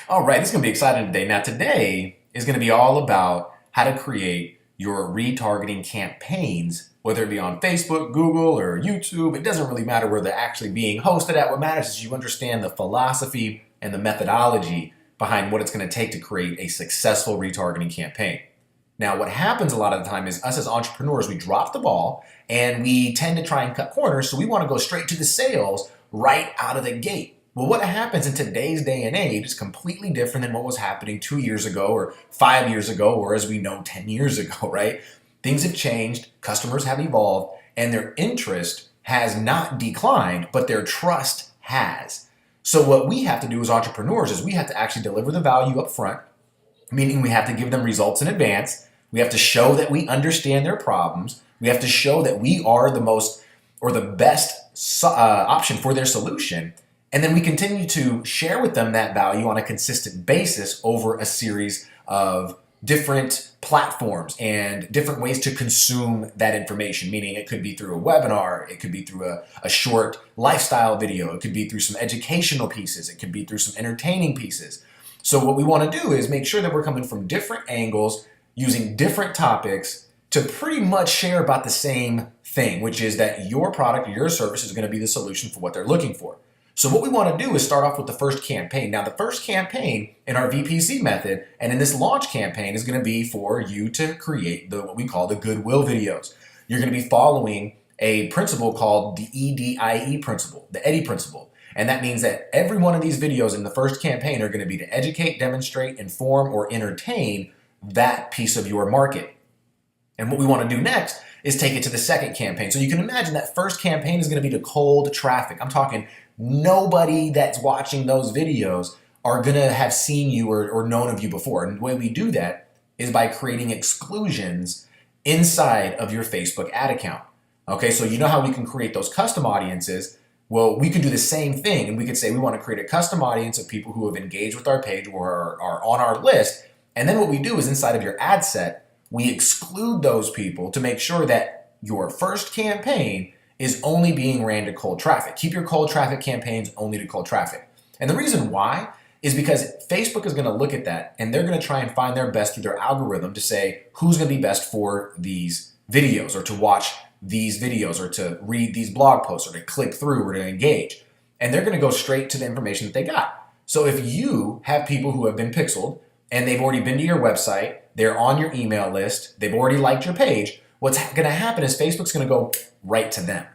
All right, this is going to be exciting today. Now, today is going to be all about how to create your retargeting campaigns, whether it be on Facebook, Google, or YouTube. It doesn't really matter where they're actually being hosted at. What matters is you understand the philosophy and the methodology behind what it's going to take to create a successful retargeting campaign. Now, what happens a lot of the time is us as entrepreneurs, we drop the ball and we tend to try and cut corners. So we want to go straight to the sales right out of the gate. Well, what happens in today's day and age is completely different than what was happening 2 years ago or 5 years ago, or as we know, 10 years ago, right? Things have changed, customers have evolved, and their interest has not declined, but their trust has. So what we have to do as entrepreneurs is we have to actually deliver the value up front, meaning we have to give them results in advance. We have to show that we understand their problems. We have to show that we are the most or the best option for their solution. And then we continue to share with them that value on a consistent basis over a series of different platforms and different ways to consume that information, meaning it could be through a webinar, it could be through a short lifestyle video, it could be through some educational pieces, it could be through some entertaining pieces. So what we want to do is make sure that we're coming from different angles, using different topics to pretty much share about the same thing, which is that your product or your service is going to be the solution for what they're looking for. So what we want to do is start off with the first campaign. Now, the first campaign in our VPC method and in this launch campaign is going to be for you to create what we call the goodwill videos. You're going to be following a principle called the EDIE principle, the EDI principle. And that means that every one of these videos in the first campaign are going to be to educate, demonstrate, inform, or entertain that piece of your market. And what we want to do next is take it to the second campaign. So you can imagine that first campaign is going to be to cold traffic. I'm talking nobody that's watching those videos are going to have seen you or known of you before. And the way we do that is by creating exclusions inside of your Facebook ad account. Okay, so you know how we can create those custom audiences? Well, we could do the same thing, and we could say we want to create a custom audience of people who have engaged with our page or are on our list. And then what we do is inside of your ad set, we exclude those people to make sure that your first campaign is only being ran to cold traffic. Keep your cold traffic campaigns only to cold traffic. And the reason why is because Facebook is going to look at that and they're going to try and find their best through their algorithm to say who's going to be best for these videos or to watch these videos or to read these blog posts or to click through or to engage. And they're going to go straight to the information that they got. So if you have people who have been pixeled and they've already been to your website, they're on your email list, they've already liked your page, what's going to happen is Facebook's going to go right to them.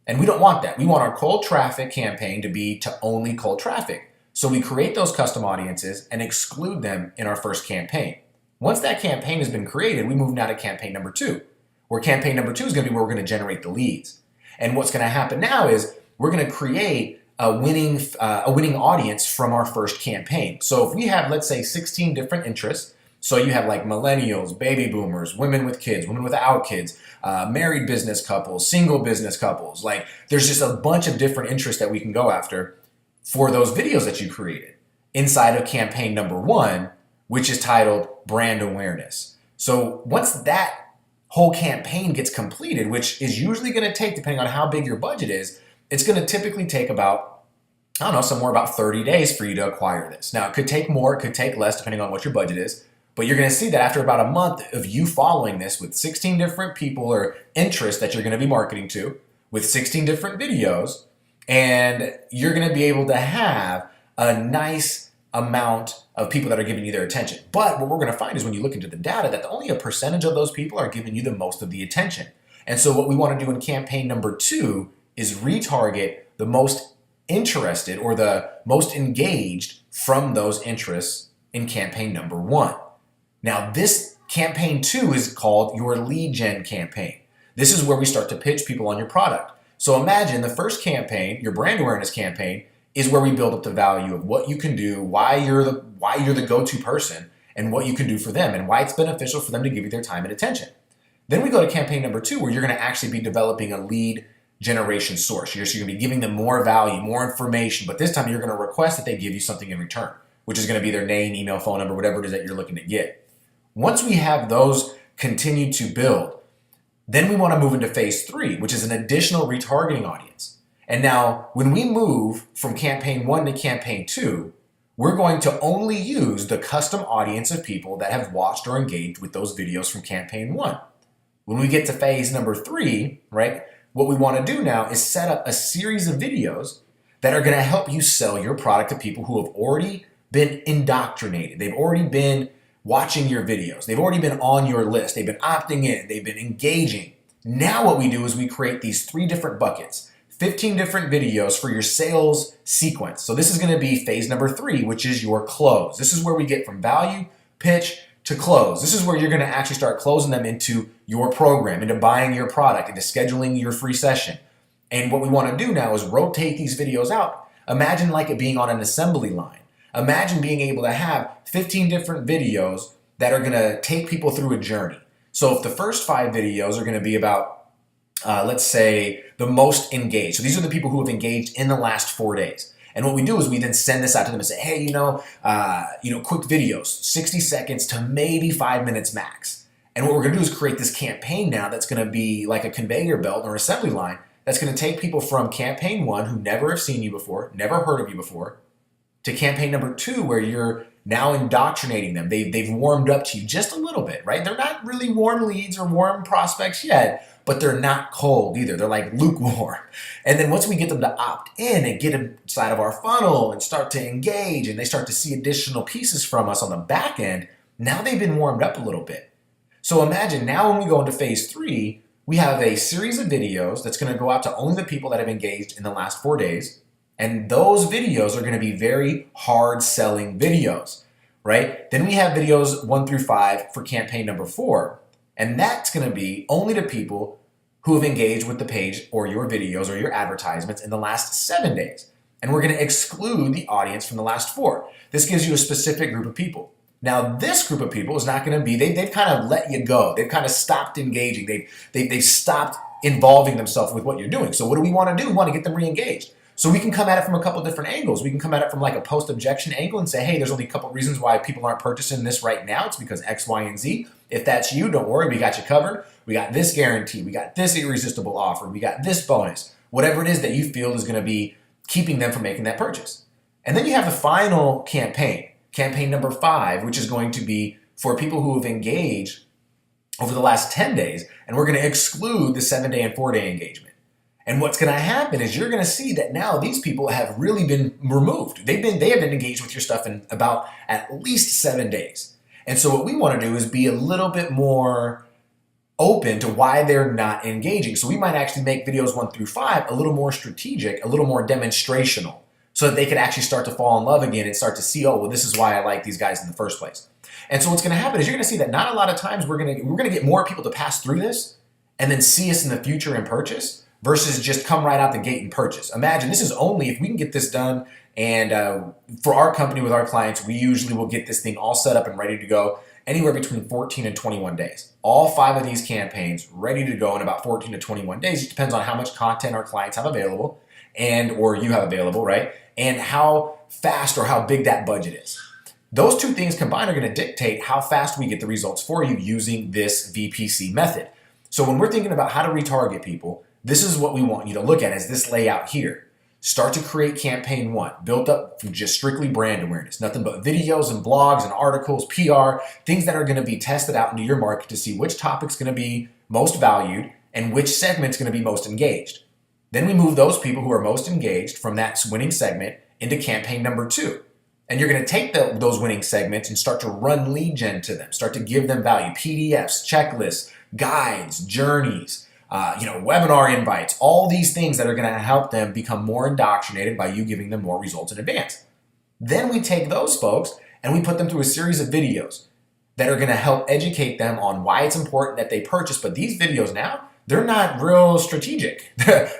And we don't want that. We want our cold traffic campaign to be to only cold traffic. So we create those custom audiences and exclude them in our first campaign. Once that campaign has been created, we move now to campaign number 2, where campaign number 2 is going to be where we're going to generate the leads. And what's going to happen now is we're going to create a winning audience from our first campaign. So if we have, let's say, 16 different interests, so you have like millennials, baby boomers, women with kids, women without kids, married business couples, single business couples. Like there's just a bunch of different interests that we can go after for those videos that you created inside of campaign number 1, which is titled brand awareness. So once that whole campaign gets completed, which is usually going to take, depending on how big your budget is, it's going to typically take about, I don't know, somewhere about 30 days for you to acquire this. Now, it could take more, it could take less, depending on what your budget is. But you're going to see that after about a month of you following this with 16 different people or interests that you're going to be marketing to, with 16 different videos, and you're going to be able to have a nice amount of people that are giving you their attention. But what we're going to find is when you look into the data that only a percentage of those people are giving you the most of the attention. And so what we want to do in campaign number 2 is retarget the most interested or the most engaged from those interests in campaign number 1. Now, this campaign 2 is called your lead gen campaign. This is where we start to pitch people on your product. So imagine the first campaign, your brand awareness campaign, is where we build up the value of what you can do, why you're the go-to person, and what you can do for them, and why it's beneficial for them to give you their time and attention. Then we go to campaign number 2, where you're going to actually be developing a lead generation source. You're going to be giving them more value, more information, but this time you're going to request that they give you something in return, which is going to be their name, email, phone number, whatever it is that you're looking to get. Once we have those continue to build, then we want to move into phase 3, which is an additional retargeting audience. And now when we move from campaign 1 to campaign 2, we're going to only use the custom audience of people that have watched or engaged with those videos from campaign 1. When we get to phase number 3, right, what we want to do now is set up a series of videos that are going to help you sell your product to people who have already been indoctrinated. They've already been watching your videos. They've already been on your list. They've been opting in. They've been engaging. Now what we do is we create these 3 different buckets, 15 different videos for your sales sequence. So this is going to be phase number 3, which is your close. This is where we get from value, pitch, to close. This is where you're going to actually start closing them into your program, into buying your product, into scheduling your free session. And what we want to do now is rotate these videos out. Imagine like it being on an assembly line. Imagine being able to have 15 different videos that are going to take people through a journey. So if the first 5 videos are going to be about, let's say, the most engaged. So these are the people who have engaged in the last 4 days. And what we do is we then send this out to them and say, hey, quick videos, 60 seconds to maybe 5 minutes max. And what we're going to do is create this campaign now that's going to be like a conveyor belt or assembly line that's going to take people from campaign 1 who never have seen you before, never heard of you before, to campaign number 2 where you're now indoctrinating them. They've warmed up to you just a little bit, right? They're not really warm leads or warm prospects yet, but they're not cold either. They're like lukewarm. And then once we get them to opt in and get inside of our funnel and start to engage and they start to see additional pieces from us on the back end, now they've been warmed up a little bit. So imagine now when we go into phase 3, we have a series of videos that's going to go out to only the people that have engaged in the last 4 days. And those videos are going to be very hard selling videos, right? Then we have videos 1 through 5 for campaign number 4. And that's going to be only to people who have engaged with the page or your videos or your advertisements in the last 7 days. And we're going to exclude the audience from the last 4. This gives you a specific group of people. Now, this group of people is not going to be, they've kind of let you go. They've kind of stopped engaging. They've stopped involving themselves with what you're doing. So what do we want to do? We want to get them re-engaged. So we can come at it from a couple different angles. We can come at it from like a post-objection angle and say, hey, there's only a couple reasons why people aren't purchasing this right now. It's because X, Y, and Z. If that's you, don't worry, we got you covered. We got this guarantee. We got this irresistible offer. We got this bonus. Whatever it is that you feel is going to be keeping them from making that purchase. And then you have the final campaign number 5, which is going to be for people who have engaged over the last 10 days. And we're going to exclude the 7-day and 4-day engagement. And what's going to happen is you're going to see that now these people have really been removed. They have been engaged with your stuff in about at least 7 days. And so what we want to do is be a little bit more open to why they're not engaging. So we might actually make videos 1 through 5 a little more strategic, a little more demonstrational, so that they could actually start to fall in love again and start to see, oh, well, this is why I like these guys in the first place. And so what's going to happen is you're going to see that not a lot of times we're going to get more people to pass through this and then see us in the future and purchase, versus just come right out the gate and purchase. Imagine this is only if we can get this done, and for our company with our clients, we usually will get this thing all set up and ready to go anywhere between 14 and 21 days. All 5 of these campaigns ready to go in about 14 to 21 days. It depends on how much content our clients have available or you have available, right? And how fast or how big that budget is. Those 2 things combined are going to dictate how fast we get the results for you using this VPC method. So when we're thinking about how to retarget people, this is what we want you to look at, is this layout here. Start to create campaign 1, built up from just strictly brand awareness, nothing but videos and blogs and articles, PR, things that are going to be tested out into your market to see which topic's going to be most valued and which segment's going to be most engaged. Then we move those people who are most engaged from that winning segment into campaign number 2. And you're going to take those winning segments and start to run lead gen to them, start to give them value, PDFs, checklists, guides, journeys, webinar invites, all these things that are going to help them become more indoctrinated by you giving them more results in advance. Then we take those folks and we put them through a series of videos that are going to help educate them on why it's important that they purchase. But these videos now, they're not real strategic.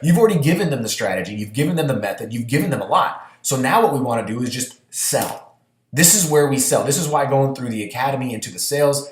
You've already given them the strategy. You've given them the method. You've given them a lot. So now what we want to do is just sell. This is where we sell. This is why going through the academy into the sales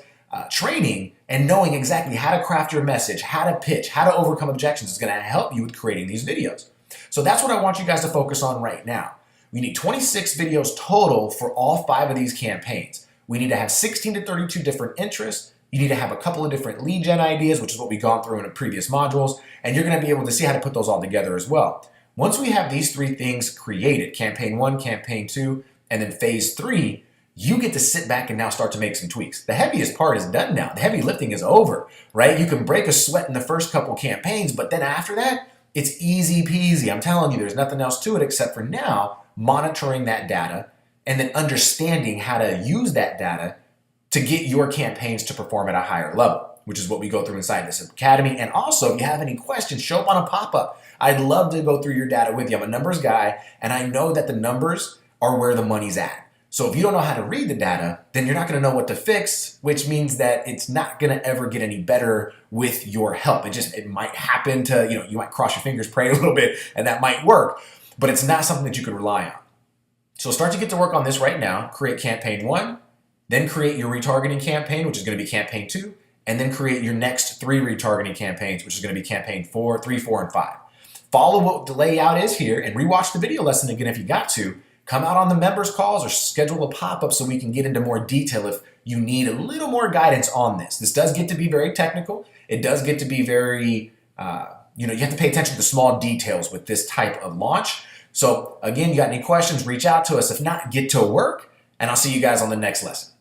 training and knowing exactly how to craft your message, how to pitch, how to overcome objections is going to help you with creating these videos. So that's what I want you guys to focus on right now. We need 26 videos total for all 5 of these campaigns. We need to have 16 to 32 different interests. You need to have a couple of different lead gen ideas, which is what we've gone through in the previous modules, and you're going to be able to see how to put those all together as well. Once we have these 3 things created, campaign 1, campaign 2, And then phase 3, you get to sit back and now start to make some tweaks. The heaviest part is done now. The heavy lifting is over, right? You can break a sweat in the first couple campaigns, but then after that, it's easy peasy. I'm telling you, there's nothing else to it except for now monitoring that data and then understanding how to use that data to get your campaigns to perform at a higher level, which is what we go through inside this academy. And also, if you have any questions, show up on a pop-up. I'd love to go through your data with you. I'm a numbers guy, and I know that the numbers are where the money's at. So if you don't know how to read the data, then you're not going to know what to fix, which means that it's not going to ever get any better with your help. It might happen to, you might cross your fingers, pray a little bit, and that might work, but it's not something that you can rely on. So start to get to work on this right now. Create campaign 1, then create your retargeting campaign, which is going to be campaign 2, and then create your next 3 retargeting campaigns, which is going to be campaign 3, 4, and 5. Follow what the layout is here and rewatch the video lesson again if you got to. Come out on the members calls or schedule a pop-up so we can get into more detail if you need a little more guidance on this. This does get to be very technical. It does get to be very, you have to pay attention to the small details with this type of launch. So again, you got any questions, reach out to us. If not, get to work, and I'll see you guys on the next lesson.